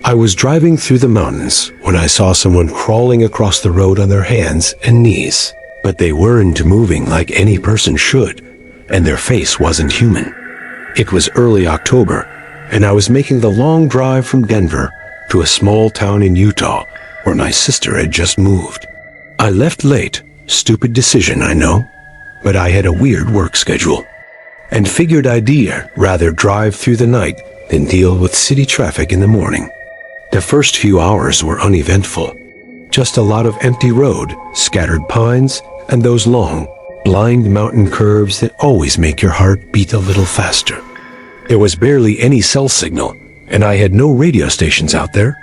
I was driving through the mountains when I saw someone crawling across the road on their hands and knees, but they weren't moving like any person should, and their face wasn't human. It was early October, and I was making the long drive from Denver to a small town in Utah where my sister had just moved. I left late, stupid decision, I know, but I had a weird work schedule, and figured I'd rather drive through the night than deal with city traffic in the morning. The first few hours were uneventful. Just a lot of empty road, scattered pines, and those long, blind mountain curves that always make your heart beat a little faster. There was barely any cell signal, and I had no radio stations out there,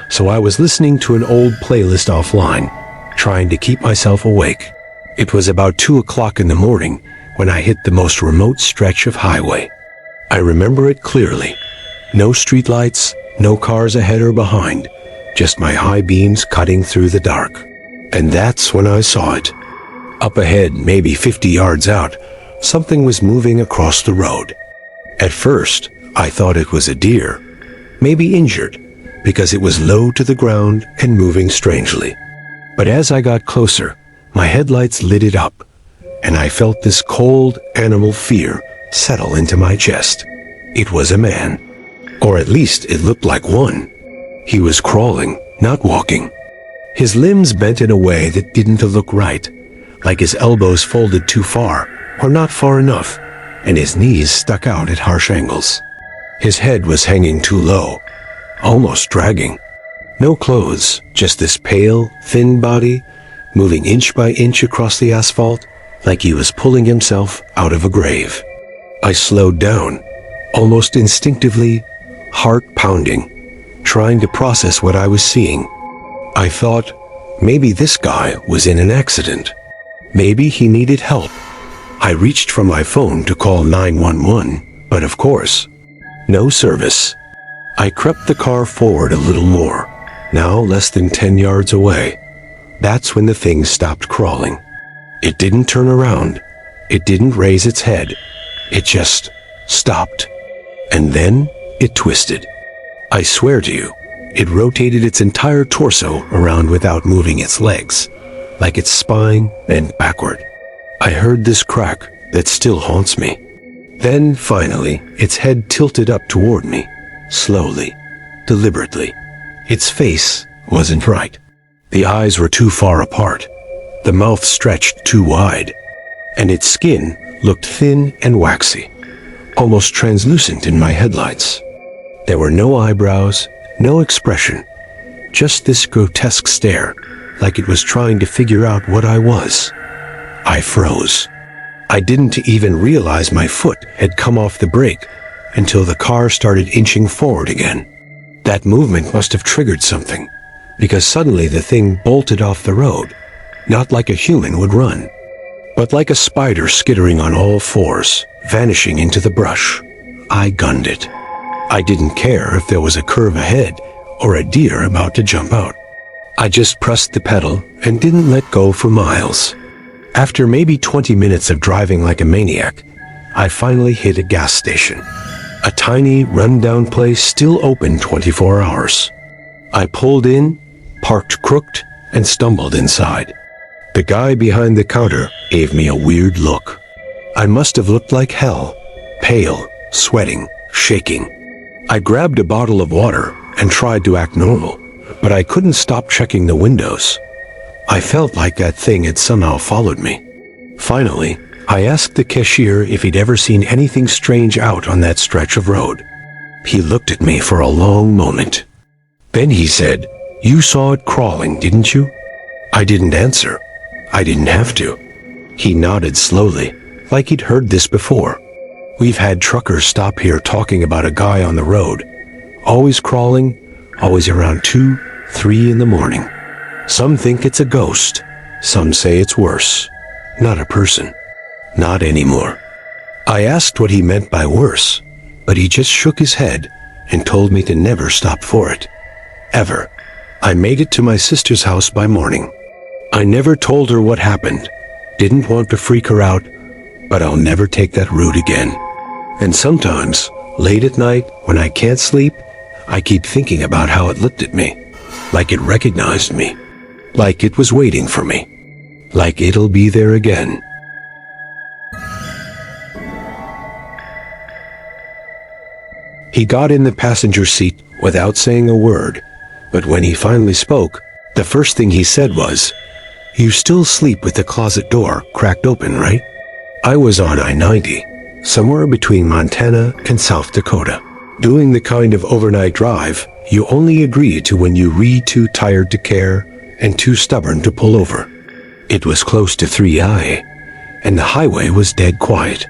so I was listening to an old playlist offline, trying to keep myself awake. It was about 2 o'clock in the morning when I hit the most remote stretch of highway. I remember it clearly. No streetlights, no cars ahead or behind, just my high beams cutting through the dark. And that's when I saw it. Up ahead, maybe 50 yards out, something was moving across the road. At first, I thought it was a deer, maybe injured, because it was low to the ground and moving strangely. But as I got closer, my headlights lit it up, and I felt this cold animal fear settle into my chest. It was a man. Or at least it looked like one. He was crawling, not walking. His limbs bent in a way that didn't look right, like his elbows folded too far or not far enough, and his knees stuck out at harsh angles. His head was hanging too low, almost dragging. No clothes, just this pale, thin body, moving inch by inch across the asphalt, like he was pulling himself out of a grave. I slowed down, almost instinctively, heart pounding, trying to process what I was seeing. I thought, maybe this guy was in an accident. Maybe he needed help. I reached for my phone to call 911, but of course, no service. I crept the car forward a little more, now less than 10 yards away. That's when the thing stopped crawling. It didn't turn around. It didn't raise its head. It just stopped. And then it twisted. I swear to you, it rotated its entire torso around without moving its legs, like its spine bent backward. I heard this crack that still haunts me. Then, finally, its head tilted up toward me, slowly, deliberately. Its face wasn't right. The eyes were too far apart, the mouth stretched too wide, and its skin looked thin and waxy, almost translucent in my headlights. There were no eyebrows, no expression, just this grotesque stare, like it was trying to figure out what I was. I froze. I didn't even realize my foot had come off the brake until the car started inching forward again. That movement must have triggered something, because suddenly the thing bolted off the road, not like a human would run, but like a spider skittering on all fours, vanishing into the brush. I gunned it. I didn't care if there was a curve ahead or a deer about to jump out. I just pressed the pedal and didn't let go for miles. After maybe 20 minutes of driving like a maniac, I finally hit a gas station. A tiny, run-down place still open 24 hours. I pulled in, parked crooked, and stumbled inside. The guy behind the counter gave me a weird look. I must have looked like hell, pale, sweating, shaking. I grabbed a bottle of water and tried to act normal, but I couldn't stop checking the windows. I felt like that thing had somehow followed me. Finally, I asked the cashier if he'd ever seen anything strange out on that stretch of road. He looked at me for a long moment. Then he said, "You saw it crawling, didn't you?" I didn't answer. I didn't have to. He nodded slowly, like he'd heard this before. We've had truckers stop here talking about a guy on the road, always crawling, always around 2, 3 in the morning. Some think it's a ghost. Some say it's worse. Not a person. Not anymore. I asked what he meant by worse, but he just shook his head and told me to never stop for it. Ever. I made it to my sister's house by morning. I never told her what happened. Didn't want to freak her out, but I'll never take that route again. And sometimes, late at night, when I can't sleep, I keep thinking about how it looked at me, like it recognized me, like it was waiting for me, like it'll be there again. He got in the passenger seat without saying a word, but when he finally spoke, the first thing he said was, "You still sleep with the closet door cracked open, right?" I was on I-90, somewhere between Montana and South Dakota, doing the kind of overnight drive you only agree to when you read too tired to care and too stubborn to pull over. It was close to 3I, and the highway was dead quiet.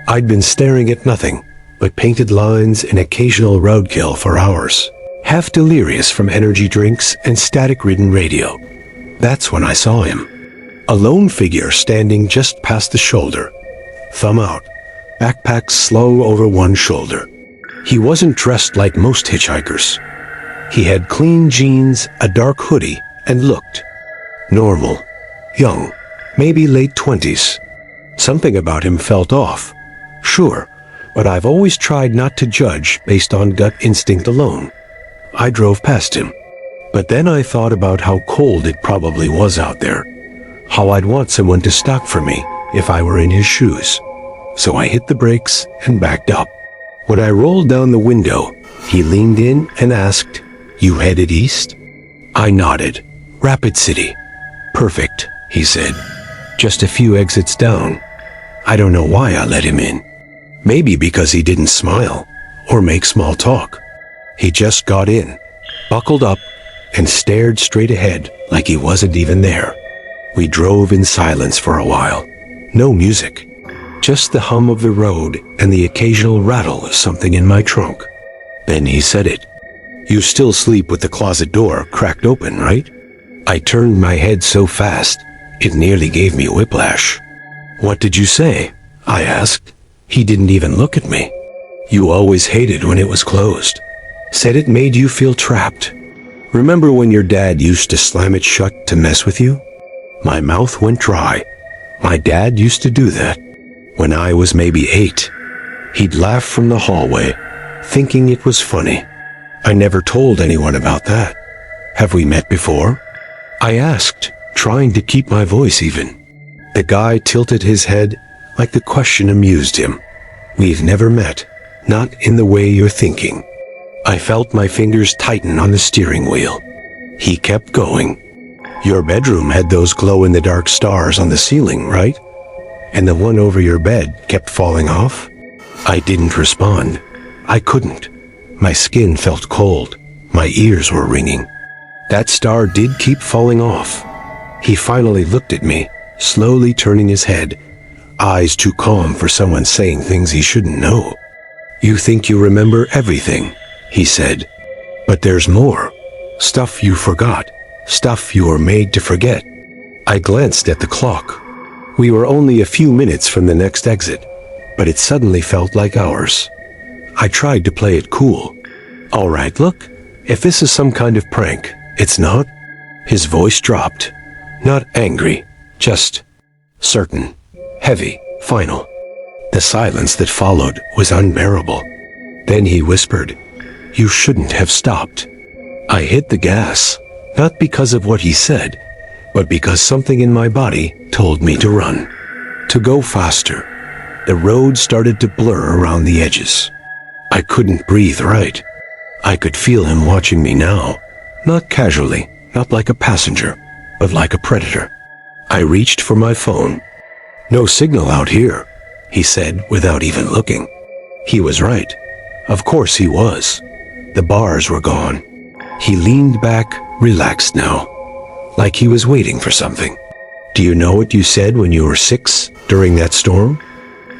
I'd been staring at nothing but painted lines and occasional roadkill for hours, half delirious from energy drinks and static-ridden radio. That's when I saw him. A lone figure standing just past the shoulder, thumb out, backpack slow over one shoulder. He wasn't dressed like most hitchhikers. He had clean jeans, a dark hoodie, and looked normal, young, maybe late 20s. Something about him felt off, sure, but I've always tried not to judge based on gut instinct alone. I drove past him, but then I thought about how cold it probably was out there, how I'd want someone to stop for me if I were in his shoes. So I hit the brakes and backed up. When I rolled down the window, he leaned in and asked, "You headed east?" I nodded. "Rapid City." "Perfect," he said. "Just a few exits down." I don't know why I let him in. Maybe because he didn't smile or make small talk. He just got in, buckled up, and stared straight ahead like he wasn't even there. We drove in silence for a while. No music. Just the hum of the road and the occasional rattle of something in my trunk. Then he said it. "You still sleep with the closet door cracked open, right?" I turned my head so fast, it nearly gave me whiplash. "What did you say?" I asked. He didn't even look at me. "You always hated when it was closed. Said it made you feel trapped. Remember when your dad used to slam it shut to mess with you?" My mouth went dry. My dad used to do that. When I was maybe 8, he'd laugh from the hallway, thinking it was funny. I never told anyone about that. "Have we met before?" I asked, trying to keep my voice even. The guy tilted his head like the question amused him. "We've never met, not in the way you're thinking." I felt my fingers tighten on the steering wheel. He kept going. "Your bedroom had those glow-in-the-dark stars on the ceiling, right? And the one over your bed kept falling off?" I didn't respond. I couldn't. My skin felt cold. My ears were ringing. That star did keep falling off. He finally looked at me, slowly turning his head, eyes too calm for someone saying things he shouldn't know. "You think you remember everything," he said. "But there's more. Stuff you forgot. Stuff you were made to forget." I glanced at the clock. We were only a few minutes from the next exit, but it suddenly felt like hours. I tried to play it cool. "All right, look, if this is some kind of prank, it's not." His voice dropped. Not angry, just certain, heavy, final. The silence that followed was unbearable. Then he whispered, "You shouldn't have stopped." I hit the gas, not because of what he said, but because something in my body told me to run, to go faster. The road started to blur around the edges. I couldn't breathe right. I could feel him watching me now, not casually, not like a passenger, but like a predator. I reached for my phone. "No signal out here," he said without even looking. He was right. Of course he was. The bars were gone. He leaned back, relaxed now, like he was waiting for something. "Do you know what you said when you were 6 during that storm?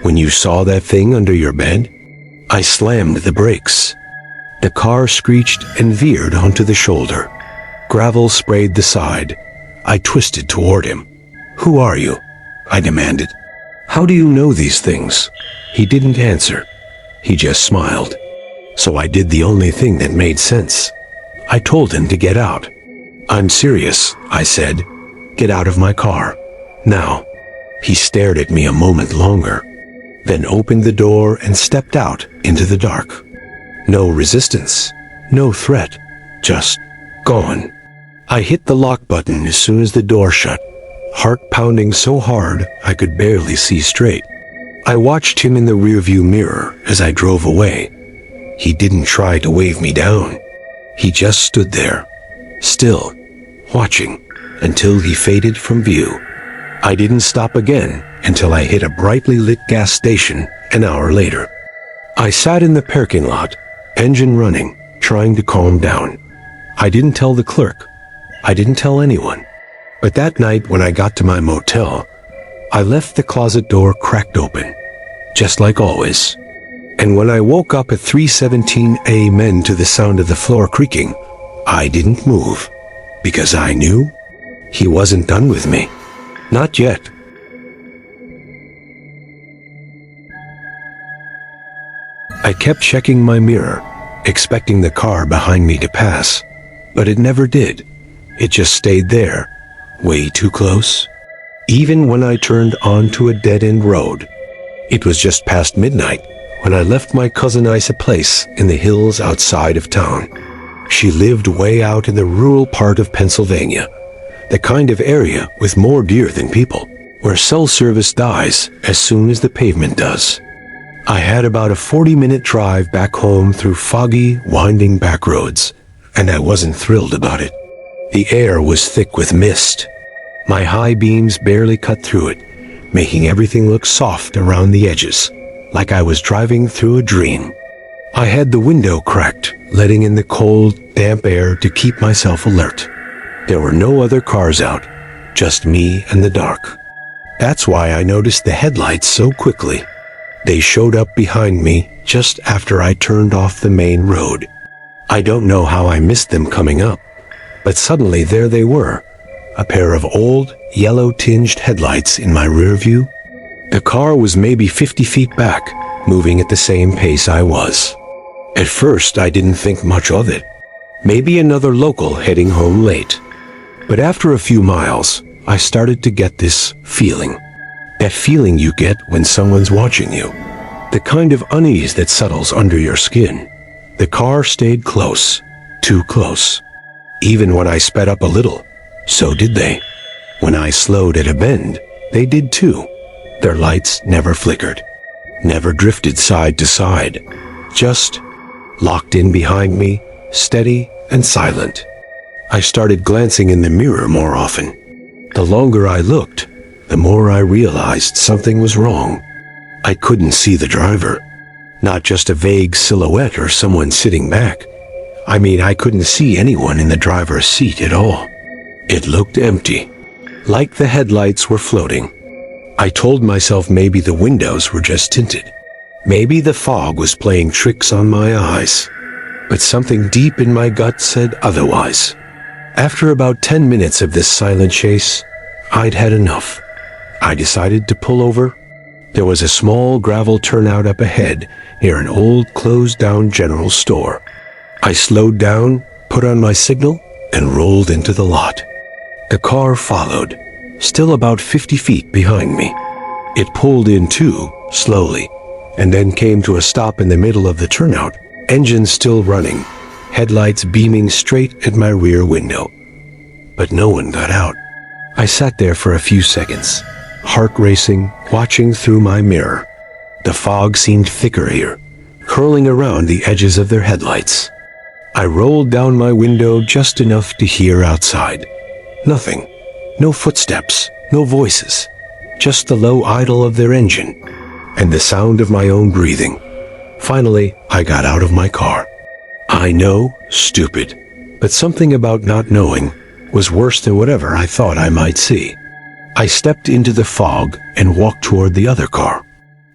When you saw that thing under your bed?" I slammed the brakes. The car screeched and veered onto the shoulder. Gravel sprayed the side. I twisted toward him. "Who are you?" I demanded. "How do you know these things?" He didn't answer. He just smiled. So I did the only thing that made sense. I told him to get out. "I'm serious," I said. "Get out of my car. Now." He stared at me a moment longer, then opened the door and stepped out into the dark. No resistance, No threat, just gone. I hit the lock button as soon as the door shut, heart pounding so hard I could barely see straight. I watched him in the rearview mirror as I drove away. He didn't try to wave me down. He just stood there, still, watching, until he faded from view. I didn't stop again until I hit a brightly lit gas station an hour later. I sat in the parking lot, engine running, trying to calm down. I didn't tell the clerk. I didn't tell anyone. But that night when I got to my motel, I left the closet door cracked open, just like always. And when I woke up at 3:17 a.m. to the sound of the floor creaking, I didn't move, because I knew he wasn't done with me. Not yet. I kept checking my mirror, expecting the car behind me to pass, but it never did. It just stayed there, way too close. Even when I turned onto a dead-end road. It was just past midnight when I left my cousin Isa place in the hills outside of town. She lived way out in the rural part of Pennsylvania, the kind of area with more deer than people, where cell service dies as soon as the pavement does. I had about a 40-minute drive back home through foggy, winding back roads, and I wasn't thrilled about it. The air was thick with mist. My high beams barely cut through it, making everything look soft around the edges, like I was driving through a dream. I had the window cracked, letting in the cold, damp air to keep myself alert. There were no other cars out, just me and the dark. That's why I noticed the headlights so quickly. They showed up behind me just after I turned off the main road. I don't know how I missed them coming up, but suddenly there they were, a pair of old, yellow-tinged headlights in my rear view. The car was maybe 50 feet back, moving at the same pace I was. At first, I didn't think much of it. Maybe another local heading home late. But after a few miles, I started to get this feeling. That feeling you get when someone's watching you. The kind of unease that settles under your skin. The car stayed close, too close. Even when I sped up a little, so did they. When I slowed at a bend, they did too. Their lights never flickered, never drifted side to side, just locked in behind me, steady and silent. I started glancing in the mirror more often. The longer I looked, the more I realized something was wrong. I couldn't see the driver. Not just a vague silhouette or someone sitting back. I mean, I couldn't see anyone in the driver's seat at all. It looked empty, like the headlights were floating. I told myself maybe the windows were just tinted. Maybe the fog was playing tricks on my eyes. But something deep in my gut said otherwise. After about 10 minutes of this silent chase, I'd had enough. I decided to pull over. There was a small gravel turnout up ahead near an old closed-down general store. I slowed down, put on my signal, and rolled into the lot. The car followed, still about 50 feet behind me. It pulled in too, slowly, and then came to a stop in the middle of the turnout, engine still running, headlights beaming straight at my rear window. But no one got out. I sat there for a few seconds, heart racing, watching through my mirror. The fog seemed thicker here, curling around the edges of their headlights. I rolled down my window just enough to hear outside. Nothing. No footsteps, no voices. Just the low idle of their engine, and the sound of my own breathing. Finally, I got out of my car. I know, stupid, but something about not knowing was worse than whatever I thought I might see. I stepped into the fog and walked toward the other car.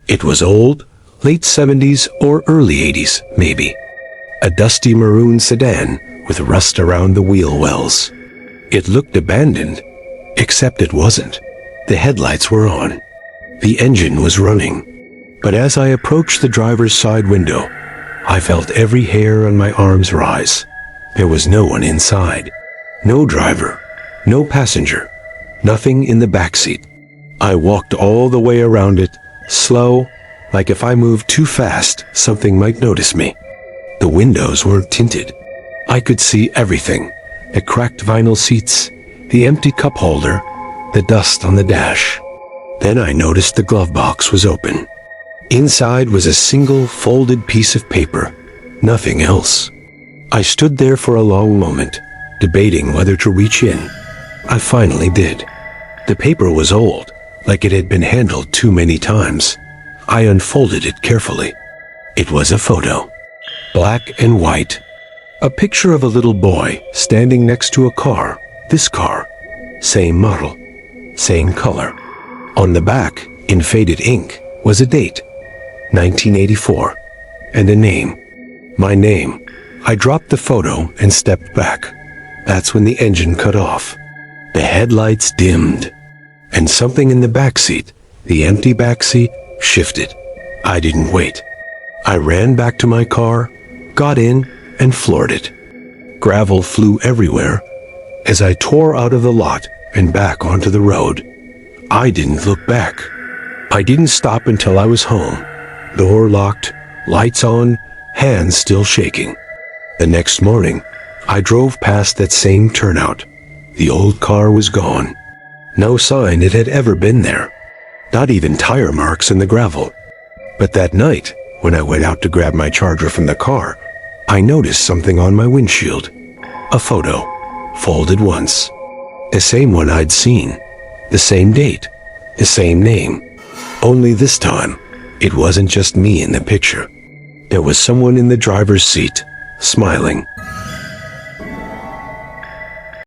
It was old, late 70s or early 80s, maybe. A dusty maroon sedan with rust around the wheel wells. It looked abandoned, except it wasn't. The headlights were on. The engine was running. But as I approached the driver's side window, I felt every hair on my arms rise. There was no one inside. No driver, no passenger, nothing in the backseat. I walked all the way around it, slow, like if I moved too fast, something might notice me. The windows weren't tinted. I could see everything: the cracked vinyl seats, the empty cup holder, the dust on the dash. Then I noticed the glove box was open. Inside was a single folded piece of paper, nothing else. I stood there for a long moment, debating whether to reach in. I finally did. The paper was old, like it had been handled too many times. I unfolded it carefully. It was a photo, black and white. A picture of a little boy standing next to a car, this car, same model, same color. On the back, in faded ink, was a date, 1984, and a name, my name. I dropped the photo and stepped back. That's when the engine cut off. The headlights dimmed, and something in the backseat, the empty backseat, shifted. I didn't wait. I ran back to my car, got in, and floored it. Gravel flew everywhere as I tore out of the lot and back onto the road. I didn't look back. I didn't stop until I was home. Door locked, lights on, hands still shaking. The next morning, I drove past that same turnout. The old car was gone. No sign it had ever been there. Not even tire marks in the gravel. But that night, when I went out to grab my charger from the car, I noticed something on my windshield. A photo, folded once. The same one I'd seen. The same date. The same name. Only this time, it wasn't just me in the picture. There was someone in the driver's seat, smiling.